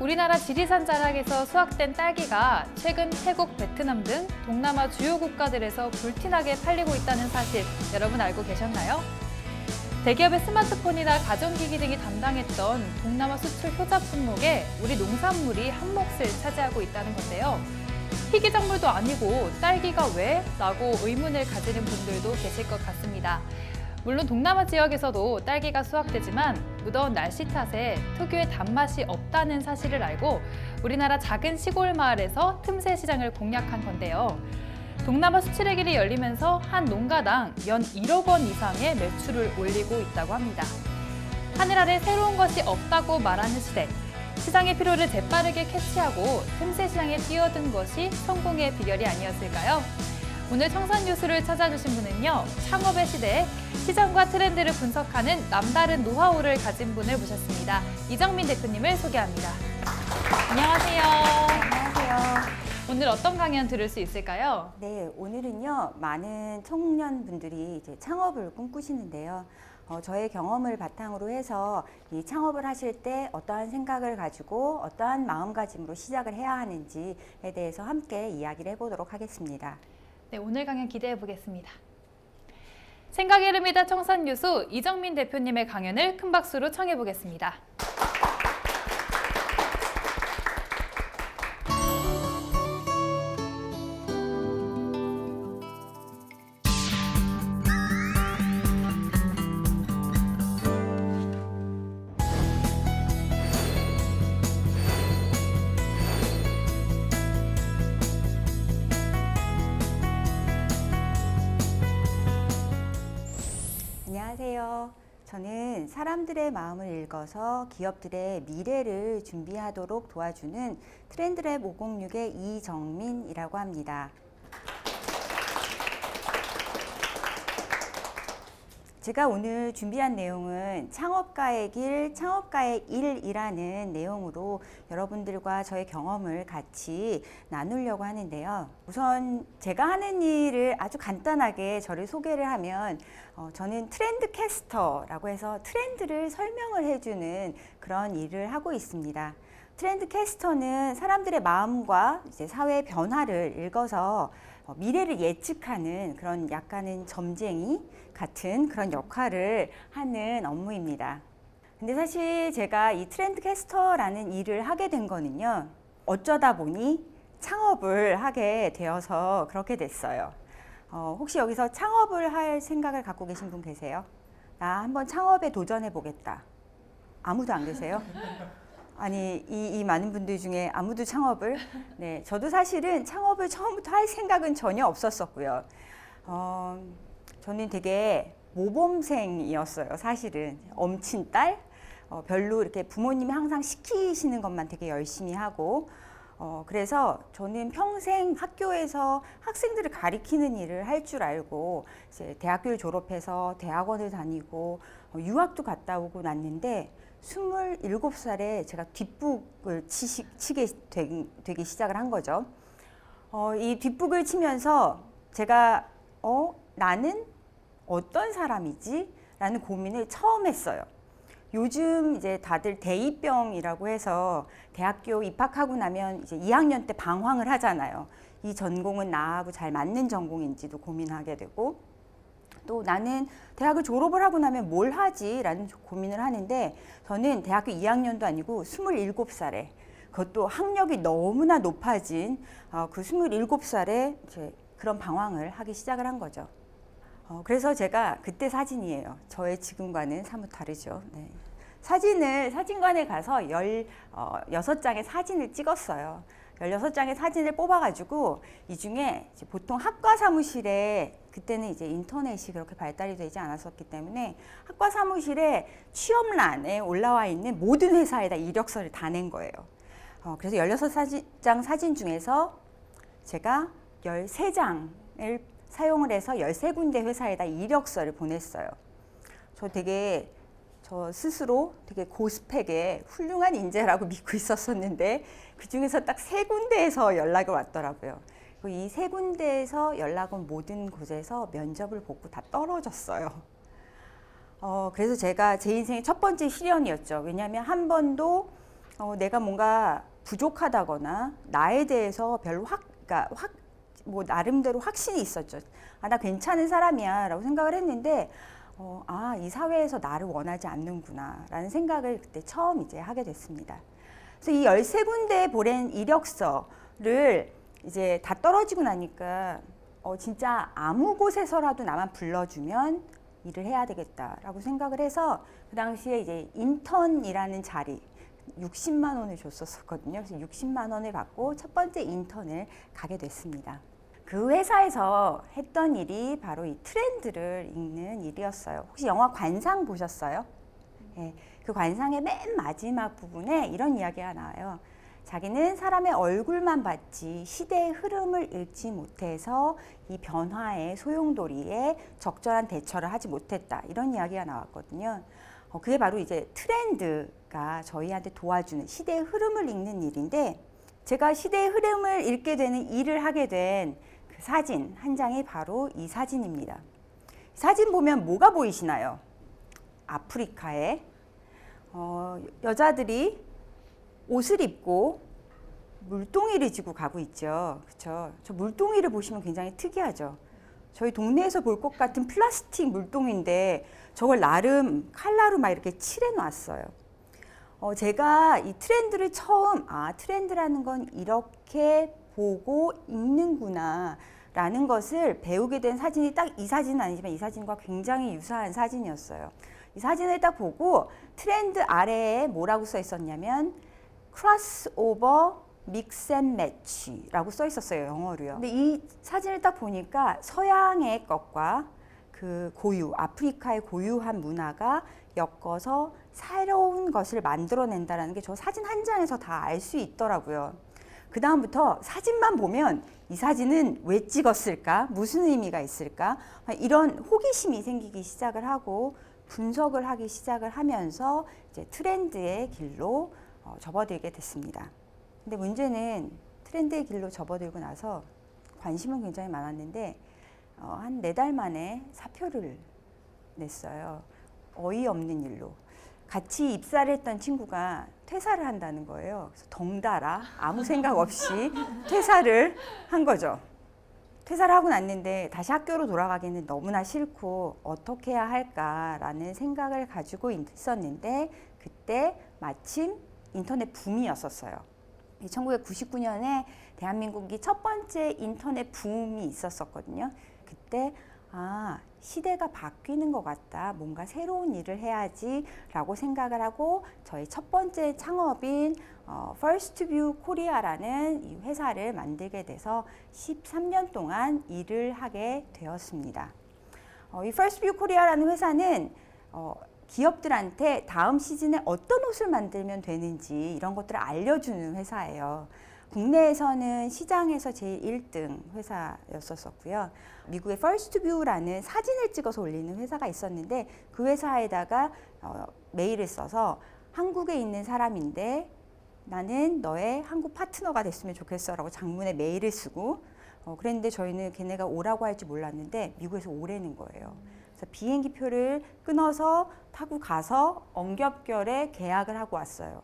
우리나라 지리산 자락에서 수확된 딸기가 최근 태국, 베트남 등 동남아 주요 국가들에서 불티나게 팔리고 있다는 사실 여러분 알고 계셨나요? 대기업의 스마트폰이나 가전기기 등이 담당했던 동남아 수출 효자 품목에 우리 농산물이 한 몫을 차지하고 있다는 건데요. 희귀작물도 아니고 딸기가 왜? 라고 의문을 가지는 분들도 계실 것 같습니다. 물론 동남아 지역에서도 딸기가 수확되지만 무더운 날씨 탓에 특유의 단맛이 없다는 사실을 알고 우리나라 작은 시골 마을에서 틈새 시장을 공략한 건데요. 동남아 수출의 길이 열리면서 한 농가당 연 1억 원 이상의 매출을 올리고 있다고 합니다. 하늘 아래 새로운 것이 없다고 말하는 시대. 시장의 필요를 재빠르게 캐치하고 틈새 시장에 뛰어든 것이 성공의 비결이 아니었을까요? 오늘 청산 뉴스를 찾아주신 분은요, 창업의 시대에 시장과 트렌드를 분석하는 남다른 노하우를 가진 분을 모셨습니다. 이정민 대표님을 소개합니다. 안녕하세요. 안녕하세요. 오늘 어떤 강연 들을 수 있을까요? 네, 오늘은요, 많은 청년분들이 이제 창업을 꿈꾸시는데요. 저의 경험을 바탕으로 해서 이 창업을 하실 때 어떠한 생각을 가지고 어떠한 마음가짐으로 시작을 해야 하는지에 대해서 함께 이야기를 해보도록 하겠습니다. 네, 오늘 강연 기대해 보겠습니다. 생각의 흐름이다 청산 뉴스 이정민 대표님의 강연을 큰 박수로 청해 보겠습니다. 안녕하세요. 저는 사람들의 마음을 읽어서 기업들의 미래를 준비하도록 도와주는 트렌드랩 506의 이정민이라고 합니다. 제가 오늘 준비한 내용은 창업가의 길, 창업가의 일이라는 내용으로 여러분들과 저의 경험을 같이 나누려고 하는데요. 우선 제가 하는 일을 아주 간단하게 저를 소개를 하면 저는 트렌드 캐스터라고 해서 트렌드를 설명을 해주는 그런 일을 하고 있습니다. 트렌드 캐스터는 사람들의 마음과 이제 사회의 변화를 읽어서 미래를 예측하는 그런 약간은 점쟁이 같은 그런 역할을 하는 업무입니다. 근데 사실 제가 이 트렌드 캐스터라는 일을 하게 된 거는요, 어쩌다 보니 창업을 하게 되어서 그렇게 됐어요. 혹시 여기서 창업을 할 생각을 갖고 계신 분 계세요? 나 한번 창업에 도전해 보겠다. 아무도 안 계세요? 아니 이 많은 분들 중에 아무도 창업을? 네, 저도 사실은 창업을 처음부터 할 생각은 전혀 없었었고요. 저는 되게 모범생이었어요. 사실은 엄친딸, 별로 이렇게 부모님이 항상 시키시는 것만 되게 열심히 하고, 그래서 저는 평생 학교에서 학생들을 가리키는 일을 할 줄 알고 이제 대학교를 졸업해서 대학원을 다니고 유학도 갔다 오고 났는데 27살에 제가 뒷북을 치게 되기 시작을 한 거죠. 이 뒷북을 치면서 제가 나는 어떤 사람이지? 라는 고민을 처음 했어요. 요즘 이제 다들 대입병이라고 해서 대학교 입학하고 나면 이제 2학년 때 방황을 하잖아요. 이 전공은 나하고 잘 맞는 전공인지도 고민하게 되고, 또 나는 대학을 졸업을 하고 나면 뭘 하지? 라는 고민을 하는데, 저는 대학교 2학년도 아니고 27살에, 그것도 학력이 너무나 높아진 그 27살에 이제 그런 방황을 하기 시작을 한 거죠. 그래서 제가 그때 사진이에요. 저의 지금과는 사뭇 다르죠. 네. 사진관에 가서 16장의 사진을 찍었어요. 16장의 사진을 뽑아가지고 이 중에 이제 보통 학과 사무실에, 그때는 이제 인터넷이 그렇게 발달이 되지 않았었기 때문에 학과 사무실에 취업란에 올라와 있는 모든 회사에다 이력서를 다 낸 거예요. 그래서 16장 사진 중에서 제가 13장을 사용을 해서 13군데 회사에다 이력서를 보냈어요. 저 스스로 되게 고스펙의 훌륭한 인재라고 믿고 있었었는데 그 중에서 딱 3군데에서 연락이 왔더라고요. 이 3군데에서 연락 온 모든 곳에서 면접을 보고 다 떨어졌어요. 그래서 제가 제 인생의 첫 번째 시련이었죠. 왜냐하면 한 번도 내가 뭔가 부족하다거나 나에 대해서 별로 뭐 나름대로 확신이 있었죠. 나 괜찮은 사람이야 라고 생각을 했는데 이 사회에서 나를 원하지 않는구나 라는 생각을 그때 처음 이제 하게 됐습니다. 그래서 이 13군데 보낸 이력서를 이제 다 떨어지고 나니까 진짜 아무 곳에서라도 나만 불러주면 일을 해야 되겠다라고 생각을 해서 그 당시에 이제 인턴이라는 자리 60만 원을 줬었거든요. 그래서 60만 원을 받고 첫 번째 인턴을 가게 됐습니다. 그 회사에서 했던 일이 바로 이 트렌드를 읽는 일이었어요. 혹시 영화 관상 보셨어요? 네, 그 관상의 맨 마지막 부분에 이런 이야기가 나와요. 자기는 사람의 얼굴만 봤지 시대의 흐름을 읽지 못해서 이 변화의 소용돌이에 적절한 대처를 하지 못했다. 이런 이야기가 나왔거든요. 그게 바로 이제 트렌드가 저희한테 도와주는 시대의 흐름을 읽는 일인데, 제가 시대의 흐름을 읽게 되는 일을 하게 된 그 사진 한 장이 바로 이 사진입니다. 사진 보면 뭐가 보이시나요? 아프리카에 여자들이 옷을 입고 물동이를 지고 가고 있죠. 그렇죠? 저 물동이를 보시면 굉장히 특이하죠. 저희 동네에서 볼 것 같은 플라스틱 물동인데 저걸 나름 칼라로 막 이렇게 칠해 놨어요. 제가 이 트렌드를 처음 트렌드라는 건 이렇게 보고 읽는구나 라는 것을 배우게 된 사진이 딱 이 사진은 아니지만 이 사진과 굉장히 유사한 사진이었어요. 이 사진을 딱 보고 트렌드 아래에 뭐라고 써 있었냐면 크로스오버 믹스 앤 매치라고 써 있었어요, 영어로요. 근데 이 사진을 딱 보니까 서양의 것과 그 아프리카의 고유한 문화가 엮어서 새로운 것을 만들어낸다는 게 저 사진 한 장에서 다 알 수 있더라고요. 그 다음부터 사진만 보면 이 사진은 왜 찍었을까? 무슨 의미가 있을까? 이런 호기심이 생기기 시작을 하고 분석을 하기 시작을 하면서 이제 트렌드의 길로 접어들게 됐습니다. 근데 문제는 트렌드의 길로 접어들고 나서 관심은 굉장히 많았는데 한 4달 만에 사표를 냈어요. 어이없는 일로. 같이 입사를 했던 친구가 퇴사를 한다는 거예요. 그래서 덩달아 아무 생각 없이 퇴사를 한 거죠. 퇴사를 하고 났는데 다시 학교로 돌아가기는 너무나 싫고 어떻게 해야 할까라는 생각을 가지고 있었는데 그때 마침 인터넷 붐이었었어요. 1999년에 대한민국이 첫 번째 인터넷 붐이 있었었거든요. 그때 시대가 바뀌는 것 같다. 뭔가 새로운 일을 해야지 라고 생각을 하고 저희 첫 번째 창업인 Firstview Korea라는 이 회사를 만들게 돼서 13년 동안 일을 하게 되었습니다. 이 Firstview Korea라는 회사는 기업들한테 다음 시즌에 어떤 옷을 만들면 되는지 이런 것들을 알려주는 회사예요. 국내에서는 시장에서 제일 1등 회사였었고요. 미국의 Firstview라는 사진을 찍어서 올리는 회사가 있었는데 그 회사에다가 메일을 써서 한국에 있는 사람인데 나는 너의 한국 파트너가 됐으면 좋겠어 라고 장문에 메일을 쓰고 그랬는데 저희는 걔네가 오라고 할지 몰랐는데 미국에서 오라는 거예요. 그래서 비행기 표를 끊어서 타고 가서 엉겹결에 계약을 하고 왔어요.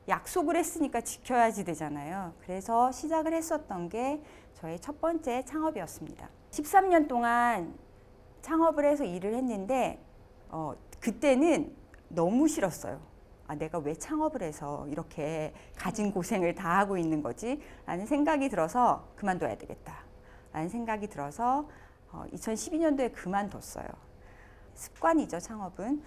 약속을 했으니까 지켜야지 되잖아요. 그래서 시작을 했었던 게 저의 첫 번째 창업이었습니다. 13년 동안 창업을 해서 일을 했는데 그때는 너무 싫었어요. 내가 왜 창업을 해서 이렇게 가진 고생을 다 하고 있는 거지? 라는 생각이 들어서 그만둬야 되겠다. 라는 생각이 들어서 2012년도에 그만뒀어요. 습관이죠, 창업은.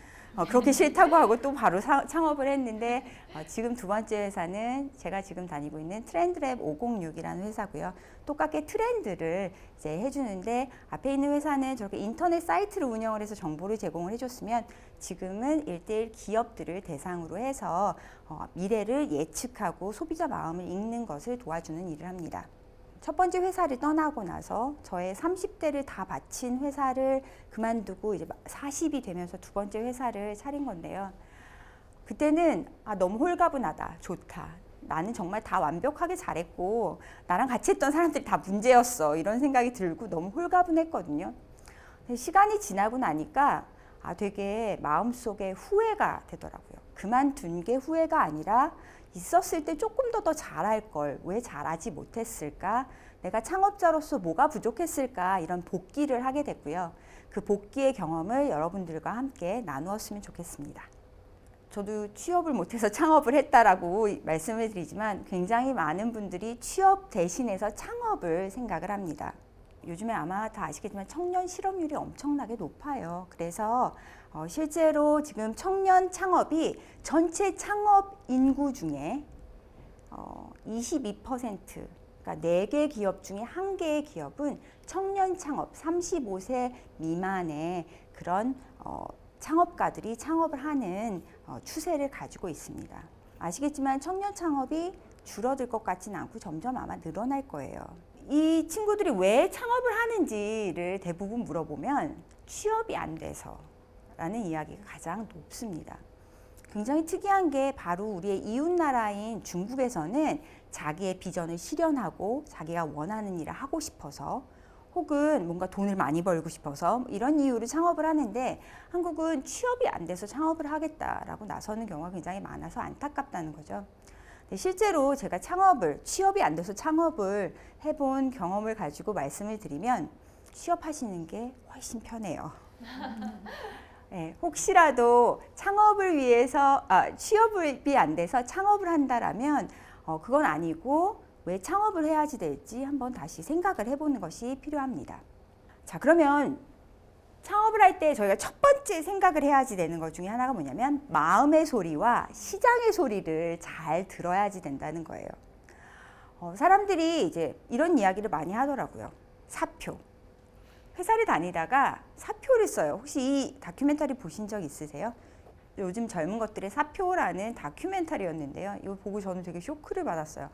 그렇게 싫다고 하고 또 바로 창업을 했는데 지금 두 번째 회사는 제가 지금 다니고 있는 트렌드랩 506이라는 회사고요. 똑같게 트렌드를 이제 해주는데 앞에 있는 회사는 저렇게 인터넷 사이트를 운영을 해서 정보를 제공을 해줬으면 지금은 1:1 기업들을 대상으로 해서 미래를 예측하고 소비자 마음을 읽는 것을 도와주는 일을 합니다. 첫 번째 회사를 떠나고 나서 저의 30대를 다 바친 회사를 그만두고 이제 40이 되면서 두 번째 회사를 차린 건데요. 그때는 너무 홀가분하다, 좋다. 나는 정말 다 완벽하게 잘했고 나랑 같이 했던 사람들이 다 문제였어. 이런 생각이 들고 너무 홀가분했거든요. 시간이 지나고 나니까 되게 마음속에 후회가 되더라고요. 그만둔 게 후회가 아니라 있었을 때 조금 더 잘할 걸, 왜 잘하지 못했을까? 내가 창업자로서 뭐가 부족했을까? 이런 복기를 하게 됐고요. 그 복기의 경험을 여러분들과 함께 나누었으면 좋겠습니다. 저도 취업을 못해서 창업을 했다라고 말씀을 드리지만 굉장히 많은 분들이 취업 대신해서 창업을 생각을 합니다. 요즘에 아마 다 아시겠지만 청년 실업률이 엄청나게 높아요. 그래서 실제로 지금 청년 창업이 전체 창업 인구 중에 22%, 그러니까 4개 기업 중에 1개의 기업은 청년 창업, 35세 미만의 그런 창업가들이 창업을 하는 추세를 가지고 있습니다. 아시겠지만 청년 창업이 줄어들 것 같지는 않고 점점 아마 늘어날 거예요. 이 친구들이 왜 창업을 하는지를 대부분 물어보면 취업이 안 돼서 라는 이야기가 가장 높습니다. 굉장히 특이한 게 바로 우리의 이웃나라인 중국에서는 자기의 비전을 실현하고 자기가 원하는 일을 하고 싶어서 혹은 뭔가 돈을 많이 벌고 싶어서 이런 이유로 창업을 하는데 한국은 취업이 안 돼서 창업을 하겠다라고 나서는 경우가 굉장히 많아서 안타깝다는 거죠. 실제로 제가 취업이 안 돼서 창업을 해본 경험을 가지고 말씀을 드리면 취업하시는 게 훨씬 편해요. 네, 혹시라도 창업을 위해서 취업이 안 돼서 창업을 한다라면 그건 아니고 왜 창업을 해야지 될지 한번 다시 생각을 해보는 것이 필요합니다. 자, 그러면 창업을 할 때 저희가 첫 번째 생각을 해야지 되는 것 중에 하나가 뭐냐면 마음의 소리와 시장의 소리를 잘 들어야지 된다는 거예요. 사람들이 이제 이런 이야기를 많이 하더라고요. 사표. 회사를 다니다가 사표를 써요. 혹시 이 다큐멘터리 보신 적 있으세요? 요즘 젊은 것들의 사표라는 다큐멘터리였는데요. 이거 보고 저는 되게 쇼크를 받았어요.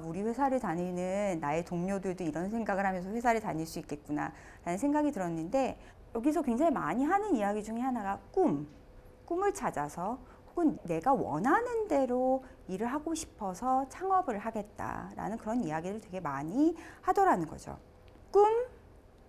우리 회사를 다니는 나의 동료들도 이런 생각을 하면서 회사를 다닐 수 있겠구나 라는 생각이 들었는데 여기서 굉장히 많이 하는 이야기 중에 하나가 꿈을 찾아서 혹은 내가 원하는 대로 일을 하고 싶어서 창업을 하겠다라는 그런 이야기를 되게 많이 하더라는 거죠.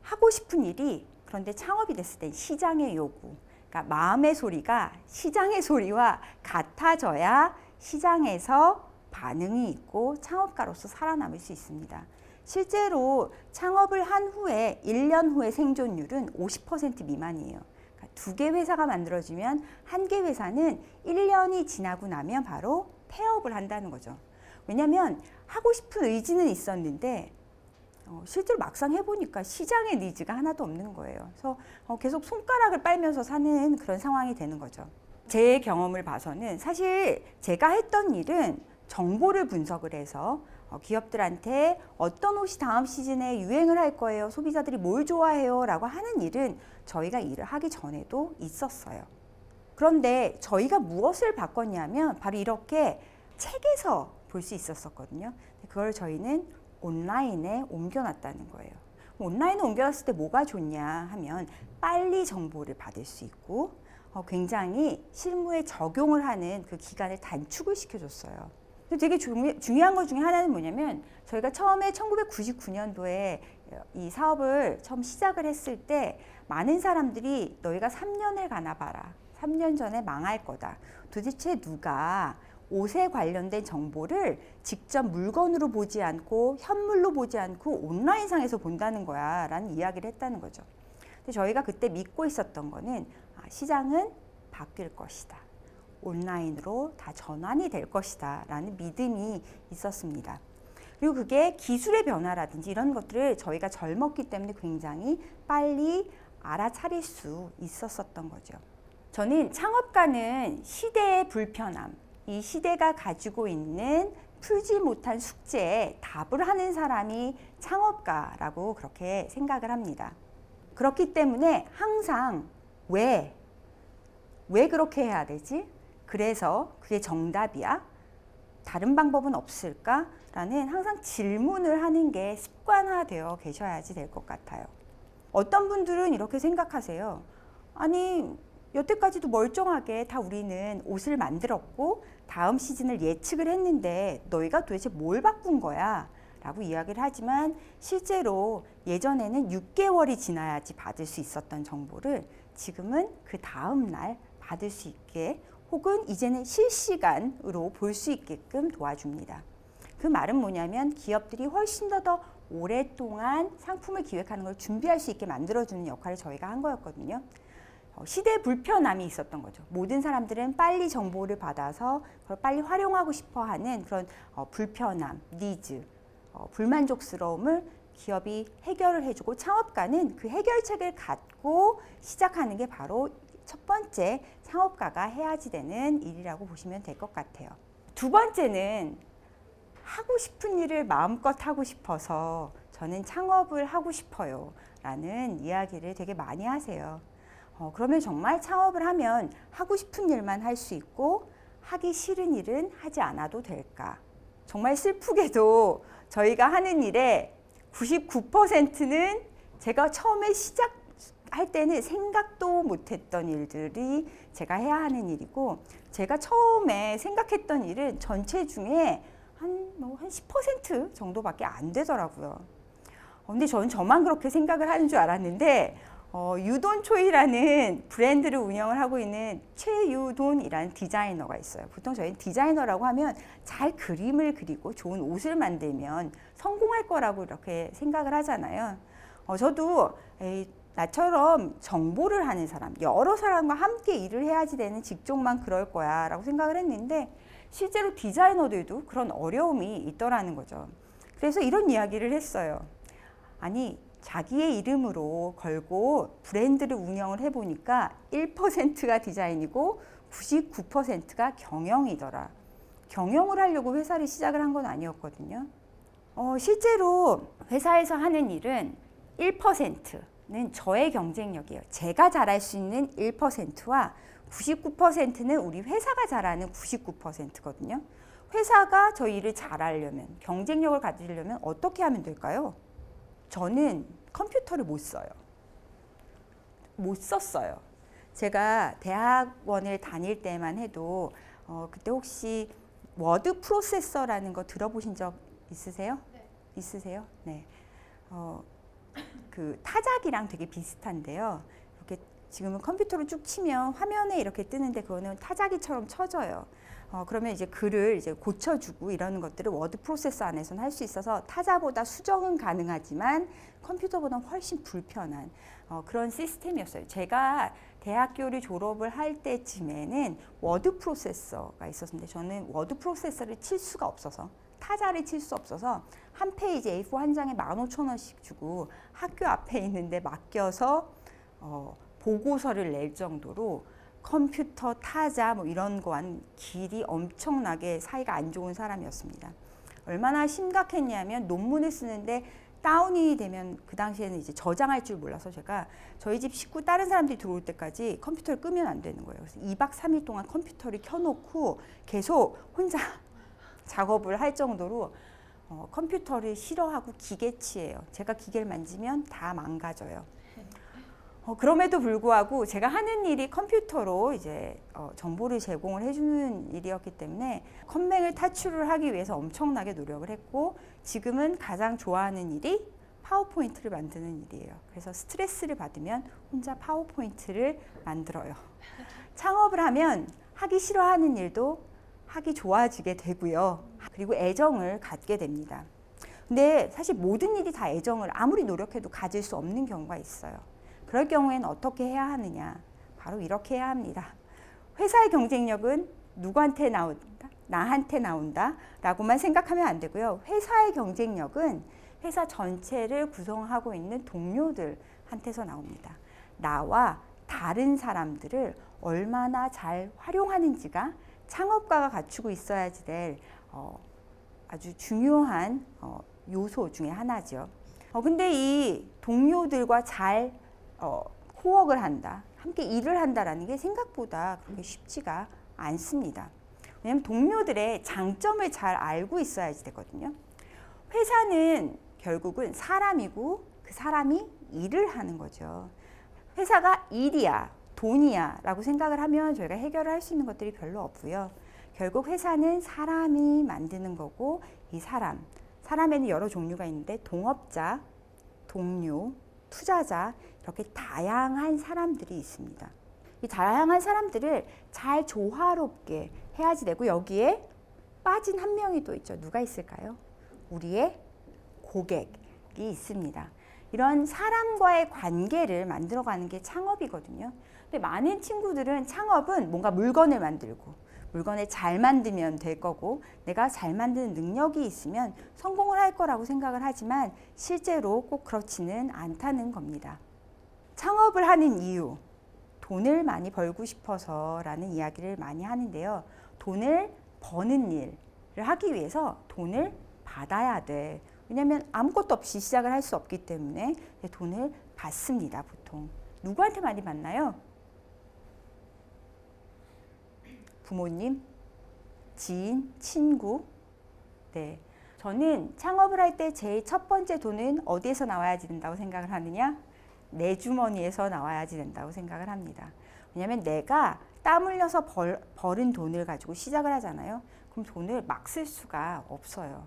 하고 싶은 일이 그런데 창업이 됐을 때 시장의 요구, 그러니까 마음의 소리가 시장의 소리와 같아져야 시장에서 반응이 있고 창업가로서 살아남을 수 있습니다. 실제로 창업을 한 후에 1년 후에 생존율은 50% 미만이에요. 그러니까 2개 회사가 만들어지면 1개 회사는 1년이 지나고 나면 바로 폐업을 한다는 거죠. 왜냐하면 하고 싶은 의지는 있었는데 실제로 막상 해보니까 시장의 니즈가 하나도 없는 거예요. 그래서 계속 손가락을 빨면서 사는 그런 상황이 되는 거죠. 제 경험을 봐서는 사실 제가 했던 일은 정보를 분석을 해서 기업들한테 어떤 옷이 다음 시즌에 유행을 할 거예요, 소비자들이 뭘 좋아해요 라고 하는 일은 저희가 일을 하기 전에도 있었어요. 그런데 저희가 무엇을 바꿨냐면 바로 이렇게 책에서 볼 수 있었거든요. 그걸 저희는 온라인에 옮겨놨다는 거예요. 온라인에 옮겨놨을 때 뭐가 좋냐 하면 빨리 정보를 받을 수 있고 굉장히 실무에 적용을 하는 그 기간을 단축을 시켜줬어요. 되게 중요한 것 중에 하나는 뭐냐면 저희가 처음에 1999년도에 이 사업을 처음 시작을 했을 때 많은 사람들이 너희가 3년을 가나 봐라. 3년 전에 망할 거다. 도대체 누가 옷에 관련된 정보를 직접 물건으로 보지 않고 현물로 보지 않고 온라인상에서 본다는 거야 라는 이야기를 했다는 거죠. 근데 저희가 그때 믿고 있었던 거는 시장은 바뀔 것이다. 온라인으로 다 전환이 될 것이다 라는 믿음이 있었습니다. 그리고 그게 기술의 변화라든지 이런 것들을 저희가 젊었기 때문에 굉장히 빨리 알아차릴 수 있었던 거죠. 저는 창업가는 시대의 불편함, 이 시대가 가지고 있는 풀지 못한 숙제에 답을 하는 사람이 창업가라고 그렇게 생각을 합니다. 그렇기 때문에 항상 왜 그렇게 해야 되지? 그래서 그게 정답이야? 다른 방법은 없을까? 라는 항상 질문을 하는 게 습관화되어 계셔야지 될 것 같아요. 어떤 분들은 이렇게 생각하세요. 아니, 여태까지도 멀쩡하게 다 우리는 옷을 만들었고 다음 시즌을 예측을 했는데 너희가 도대체 뭘 바꾼 거야? 라고 이야기를 하지만 실제로 예전에는 6개월이 지나야지 받을 수 있었던 정보를 지금은 그 다음 날 받을 수 있게 혹은 이제는 실시간으로 볼 수 있게끔 도와줍니다. 그 말은 뭐냐면 기업들이 훨씬 더 오랫동안 상품을 기획하는 걸 준비할 수 있게 만들어주는 역할을 저희가 한 거였거든요. 시대 불편함이 있었던 거죠. 모든 사람들은 빨리 정보를 받아서 그걸 빨리 활용하고 싶어 하는 그런 불편함, 니즈, 불만족스러움을 기업이 해결을 해주고 창업가는 그 해결책을 갖고 시작하는 게 바로 첫 번째 창업가가 해야지 되는 일이라고 보시면 될 것 같아요. 두 번째는 하고 싶은 일을 마음껏 하고 싶어서 저는 창업을 하고 싶어요 라는 이야기를 되게 많이 하세요. 그러면 정말 창업을 하면 하고 싶은 일만 할 수 있고 하기 싫은 일은 하지 않아도 될까? 정말 슬프게도 저희가 하는 일의 99%는 제가 처음에 시작할 때는 생각도 못했던 일들이 제가 해야 하는 일이고 제가 처음에 생각했던 일은 전체 중에 한 10% 정도밖에 안 되더라고요. 근데 저는 저만 그렇게 생각을 하는 줄 알았는데 유돈초이라는 브랜드를 운영을 하고 있는 최유돈이라는 디자이너가 있어요. 보통 저희는 디자이너라고 하면 잘 그림을 그리고 좋은 옷을 만들면 성공할 거라고 이렇게 생각을 하잖아요. 저도 나처럼 정보를 하는 사람, 여러 사람과 함께 일을 해야지 되는 직종만 그럴 거야 라고 생각을 했는데 실제로 디자이너들도 그런 어려움이 있더라는 거죠. 그래서 이런 이야기를 했어요. 아니 자기의 이름으로 걸고 브랜드를 운영을 해보니까 1%가 디자인이고 99%가 경영이더라. 경영을 하려고 회사를 시작을 한 건 아니었거든요. 실제로 회사에서 하는 일은 1%는 저의 경쟁력이에요. 제가 잘할 수 있는 1%와 99%는 우리 회사가 잘하는 99%거든요. 회사가 저 일을 잘하려면, 경쟁력을 가지려면 어떻게 하면 될까요? 저는 컴퓨터를 못 써요. 못 썼어요. 제가 대학원을 다닐 때만 해도 그때 혹시 워드 프로세서라는 거 들어보신 적 있으세요? 네. 있으세요? 네. 그 타자기랑 되게 비슷한데요. 이렇게 지금은 컴퓨터로 쭉 치면 화면에 이렇게 뜨는데 그거는 타자기처럼 쳐져요. 그러면 이제 글을 이제 고쳐주고 이러는 것들을 워드 프로세서 안에서는 할 수 있어서 타자보다 수정은 가능하지만 컴퓨터보다는 훨씬 불편한 그런 시스템이었어요. 제가 대학교를 졸업을 할 때쯤에는 워드 프로세서가 있었는데 저는 워드 프로세서를 칠 수가 없어서 타자를 칠 수 없어서 한 페이지 A4 한 장에 15,000원씩 주고 학교 앞에 있는데 맡겨서 보고서를 낼 정도로 컴퓨터, 타자 뭐 이런 거와는 길이 엄청나게 사이가 안 좋은 사람이었습니다. 얼마나 심각했냐면 논문을 쓰는데 다운이 되면 그 당시에는 이제 저장할 줄 몰라서 제가 저희 집 식구 다른 사람들이 들어올 때까지 컴퓨터를 끄면 안 되는 거예요. 그래서 2박 3일 동안 컴퓨터를 켜놓고 계속 혼자 작업을 할 정도로 컴퓨터를 싫어하고 기계치예요. 제가 기계를 만지면 다 망가져요. 그럼에도 불구하고 제가 하는 일이 컴퓨터로 이제 정보를 제공을 해주는 일이었기 때문에 컴맹을 탈출을 하기 위해서 엄청나게 노력을 했고 지금은 가장 좋아하는 일이 파워포인트를 만드는 일이에요. 그래서 스트레스를 받으면 혼자 파워포인트를 만들어요. 창업을 하면 하기 싫어하는 일도 하기 좋아지게 되고요. 그리고 애정을 갖게 됩니다. 근데 사실 모든 일이 다 애정을 아무리 노력해도 가질 수 없는 경우가 있어요. 그럴 경우에는 어떻게 해야 하느냐? 바로 이렇게 해야 합니다. 회사의 경쟁력은 누구한테 나온다? 나한테 나온다? 라고만 생각하면 안 되고요. 회사의 경쟁력은 회사 전체를 구성하고 있는 동료들한테서 나옵니다. 나와 다른 사람들을 얼마나 잘 활용하는지가 창업가가 갖추고 있어야지 될 아주 중요한 요소 중에 하나죠. 근데 이 동료들과 잘 코웍을 한다, 함께 일을 한다라는 게 생각보다 그렇게 쉽지가 않습니다. 왜냐하면 동료들의 장점을 잘 알고 있어야지 되거든요. 회사는 결국은 사람이고 그 사람이 일을 하는 거죠. 회사가 일이야, 돈이야 라고 생각을 하면 저희가 해결을 할 수 있는 것들이 별로 없고요. 결국 회사는 사람이 만드는 거고 이 사람에는 여러 종류가 있는데 동업자, 동료, 투자자 이렇게 다양한 사람들이 있습니다. 이 다양한 사람들을 잘 조화롭게 해야지 되고 여기에 빠진 한 명이 또 있죠. 누가 있을까요? 우리의 고객이 있습니다. 이런 사람과의 관계를 만들어가는 게 창업이거든요. 근데 많은 친구들은 창업은 뭔가 물건을 만들고 물건을 잘 만들면 될 거고 내가 잘 만드는 능력이 있으면 성공을 할 거라고 생각을 하지만 실제로 꼭 그렇지는 않다는 겁니다. 창업을 하는 이유, 돈을 많이 벌고 싶어서라는 이야기를 많이 하는데요. 돈을 버는 일을 하기 위해서 돈을 받아야 돼. 왜냐하면 아무것도 없이 시작을 할 수 없기 때문에 돈을 받습니다. 보통 누구한테 많이 받나요? 부모님, 지인, 친구. 네, 저는 창업을 할 때 제일 첫 번째 돈은 어디에서 나와야지 된다고 생각을 하느냐? 내 주머니에서 나와야지 된다고 생각을 합니다. 왜냐하면 내가 땀 흘려서 벌은 돈을 가지고 시작을 하잖아요. 그럼 돈을 막 쓸 수가 없어요.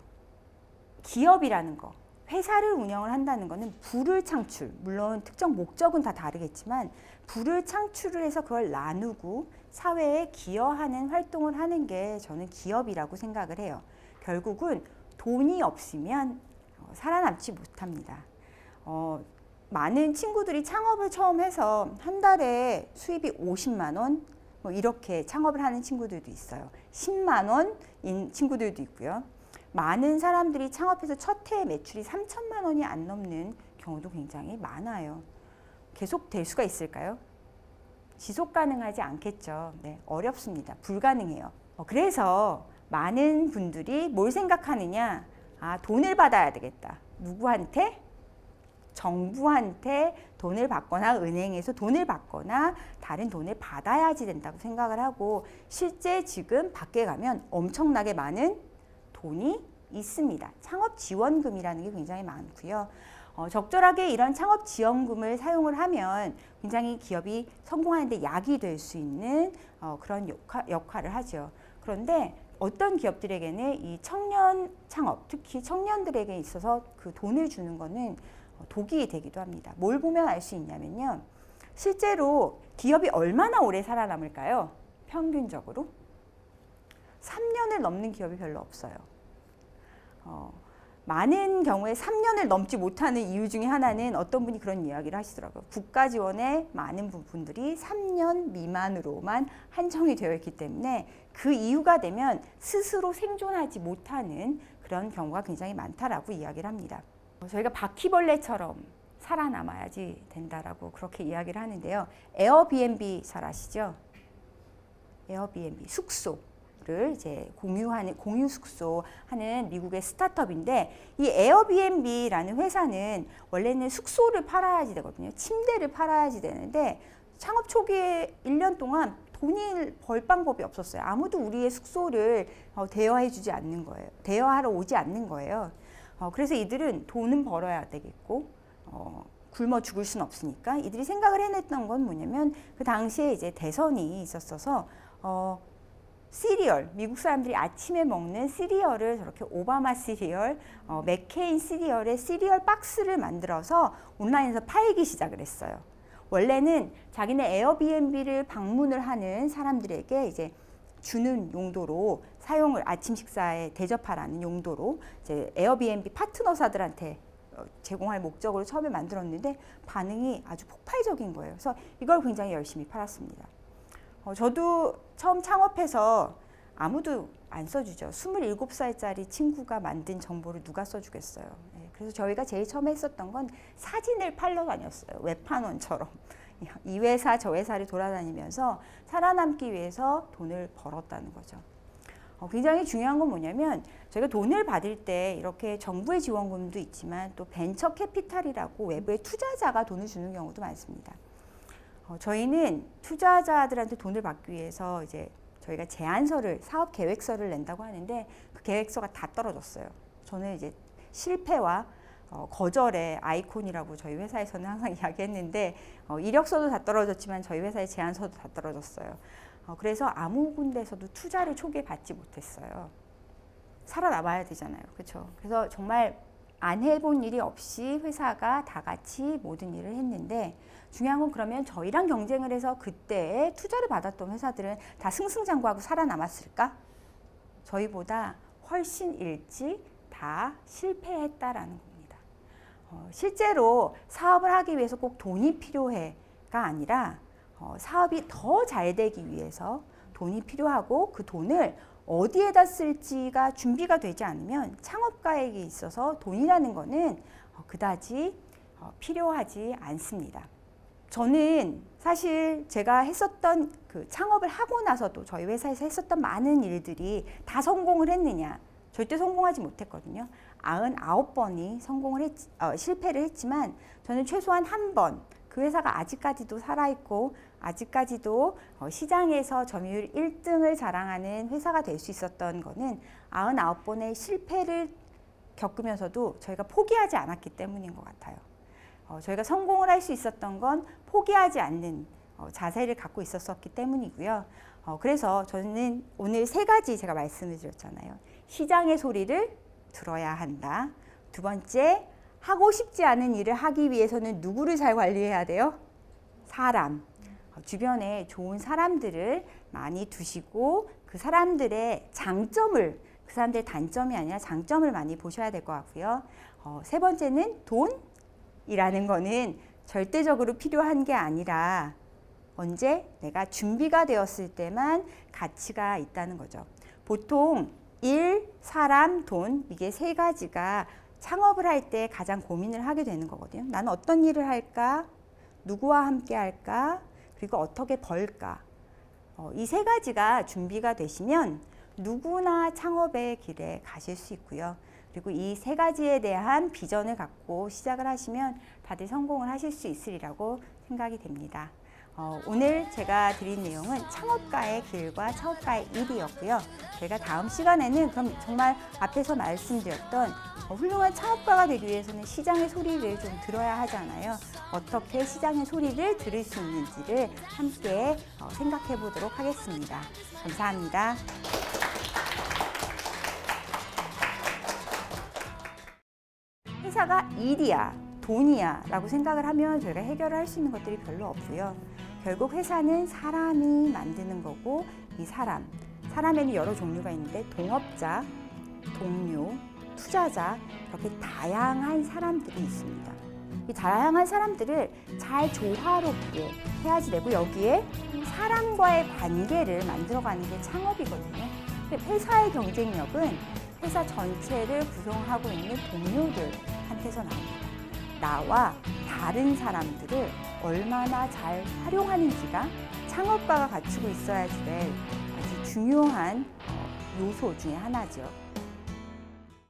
기업이라는 거, 회사를 운영을 한다는 거는 부를 창출, 물론 특정 목적은 다 다르겠지만 부를 창출을 해서 그걸 나누고 사회에 기여하는 활동을 하는 게 저는 기업이라고 생각을 해요. 결국은 돈이 없으면 살아남지 못합니다. 많은 친구들이 창업을 처음 해서 한 달에 수입이 50만 원, 뭐 이렇게 창업을 하는 친구들도 있어요. 10만 원인 친구들도 있고요. 많은 사람들이 창업해서 첫 해에 매출이 3천만 원이 안 넘는 경우도 굉장히 많아요. 계속 될 수가 있을까요? 지속 가능하지 않겠죠. 네, 어렵습니다. 불가능해요. 그래서 많은 분들이 뭘 생각하느냐? 아, 돈을 받아야 되겠다. 누구한테? 정부한테 돈을 받거나 은행에서 돈을 받거나 다른 돈을 받아야지 된다고 생각을 하고 실제 지금 밖에 가면 엄청나게 많은 돈이 있습니다. 창업지원금이라는 게 굉장히 많고요. 적절하게 이런 창업지원금을 사용을 하면 굉장히 기업이 성공하는 데 약이 될 수 있는 그런 역할을 하죠. 그런데 어떤 기업들에게는 이 청년 창업, 특히 청년들에게 있어서 그 돈을 주는 거는 독이 되기도 합니다. 뭘 보면 알 수 있냐면요. 실제로 기업이 얼마나 오래 살아남을까요? 평균적으로 3년을 넘는 기업이 별로 없어요. 많은 경우에 3년을 넘지 못하는 이유 중에 하나는 어떤 분이 그런 이야기를 하시더라고요. 국가 지원의 많은 부분들이 3년 미만으로만 한정이 되어 있기 때문에 그 이유가 되면 스스로 생존하지 못하는 그런 경우가 굉장히 많다라고 이야기를 합니다. 저희가 바퀴벌레처럼 살아남아야지 된다라고 그렇게 이야기를 하는데요. 에어비앤비 잘 아시죠? 에어비앤비 숙소를 이제 공유하는 공유 숙소 하는 미국의 스타트업인데 이 에어비앤비라는 회사는 원래는 숙소를 팔아야지 되거든요. 침대를 팔아야지 되는데 창업 초기에 1년 동안 돈을 벌 방법이 없었어요. 아무도 우리의 숙소를 대여해 주지 않는 거예요. 대여하러 오지 않는 거예요. 그래서 이들은 돈은 벌어야 되겠고 굶어 죽을 수는 없으니까 이들이 생각을 해냈던 건 뭐냐면 그 당시에 이제 대선이 있었어서 시리얼, 미국 사람들이 아침에 먹는 시리얼을 저렇게 오바마 시리얼, 맥케인 시리얼의 시리얼 박스를 만들어서 온라인에서 팔기 시작을 했어요. 원래는 자기네 에어비앤비를 방문을 하는 사람들에게 이제 주는 용도로 사용을 아침 식사에 대접하라는 용도로 이제 에어비앤비 파트너사들한테 제공할 목적으로 처음에 만들었는데 반응이 아주 폭발적인 거예요. 그래서 이걸 굉장히 열심히 팔았습니다. 저도 처음 창업해서 아무도 안 써주죠. 27살짜리 친구가 만든 정보를 누가 써주겠어요. 그래서 저희가 제일 처음에 했었던 건 사진을 팔러 다녔어요. 웹판원처럼. 이 회사 저 회사를 돌아다니면서 살아남기 위해서 돈을 벌었다는 거죠. 굉장히 중요한 건 뭐냐면 저희가 돈을 받을 때 이렇게 정부의 지원금도 있지만 또 벤처 캐피탈이라고 외부의 투자자가 돈을 주는 경우도 많습니다. 저희는 투자자들한테 돈을 받기 위해서 이제 저희가 제안서를 사업 계획서를 낸다고 하는데 그 계획서가 다 떨어졌어요. 저는 이제 실패와 거절의 아이콘이라고 저희 회사에서는 항상 이야기했는데 이력서도 다 떨어졌지만 저희 회사의 제안서도 다 떨어졌어요. 그래서 아무 군데서도 투자를 초기에 받지 못했어요. 살아남아야 되잖아요. 그렇죠? 그래서 정말 안 해본 일이 없이 회사가 다 같이 모든 일을 했는데 중요한 건 그러면 저희랑 경쟁을 해서 그때 투자를 받았던 회사들은 다 승승장구하고 살아남았을까? 저희보다 훨씬 일찍 다 실패했다라는 겁니다. 실제로 사업을 하기 위해서 꼭 돈이 필요해가 아니라 사업이 더 잘 되기 위해서 돈이 필요하고 그 돈을 어디에다 쓸지가 준비가 되지 않으면 창업가에게 있어서 돈이라는 거는 그다지 필요하지 않습니다. 저는 사실 제가 했었던 그 창업을 하고 나서도 저희 회사에서 했었던 많은 일들이 다 성공을 했느냐? 절대 성공하지 못했거든요. 99번이 실패를 했지만 저는 최소한 한 번, 그 회사가 아직까지도 살아있고 아직까지도 시장에서 점유율 1등을 자랑하는 회사가 될 수 있었던 거는 99번의 실패를 겪으면서도 저희가 포기하지 않았기 때문인 것 같아요. 저희가 성공을 할 수 있었던 건 포기하지 않는 자세를 갖고 있었기 때문이고요. 그래서 저는 오늘 3가지 제가 말씀을 드렸잖아요. 시장의 소리를 들어야 한다. 두 번째, 하고 싶지 않은 일을 하기 위해서는 누구를 잘 관리해야 돼요? 사람. 주변에 좋은 사람들을 많이 두시고 그 사람들의 장점을, 그 사람들의 단점이 아니라 장점을 많이 보셔야 될 것 같고요. 3번째는 돈이라는 거는 절대적으로 필요한 게 아니라 언제 내가 준비가 되었을 때만 가치가 있다는 거죠. 보통 일, 사람, 돈 이게 3가지가 창업을 할 때 가장 고민을 하게 되는 거거든요. 나는 어떤 일을 할까? 누구와 함께 할까? 그리고 어떻게 벌까? 이 3가지가 준비가 되시면 누구나 창업의 길에 가실 수 있고요. 그리고 이 3가지에 대한 비전을 갖고 시작을 하시면 다들 성공을 하실 수 있으리라고 생각이 됩니다. 오늘 제가 드린 내용은 창업가의 길과 창업가의 일이었고요. 제가 다음 시간에는 그럼 정말 앞에서 말씀드렸던 훌륭한 창업가가 되기 위해서는 시장의 소리를 좀 들어야 하잖아요. 어떻게 시장의 소리를 들을 수 있는지를 함께 생각해 보도록 하겠습니다. 감사합니다. 회사가 일이야, 돈이야 라고 생각을 하면 저희가 해결을 할 수 있는 것들이 별로 없고요. 결국 회사는 사람이 만드는 거고 이 사람에는 여러 종류가 있는데 동업자, 동료, 투자자 이렇게 다양한 사람들이 있습니다. 이 다양한 사람들을 잘 조화롭게 해야지 되고 여기에 사람과의 관계를 만들어가는 게 창업이거든요. 회사의 경쟁력은 회사 전체를 구성하고 있는 동료들한테서 나옵니다. 나와 다른 사람들을 얼마나 잘 활용하는지가 창업가가 갖추고 있어야 될 아주 중요한 요소 중에 하나죠.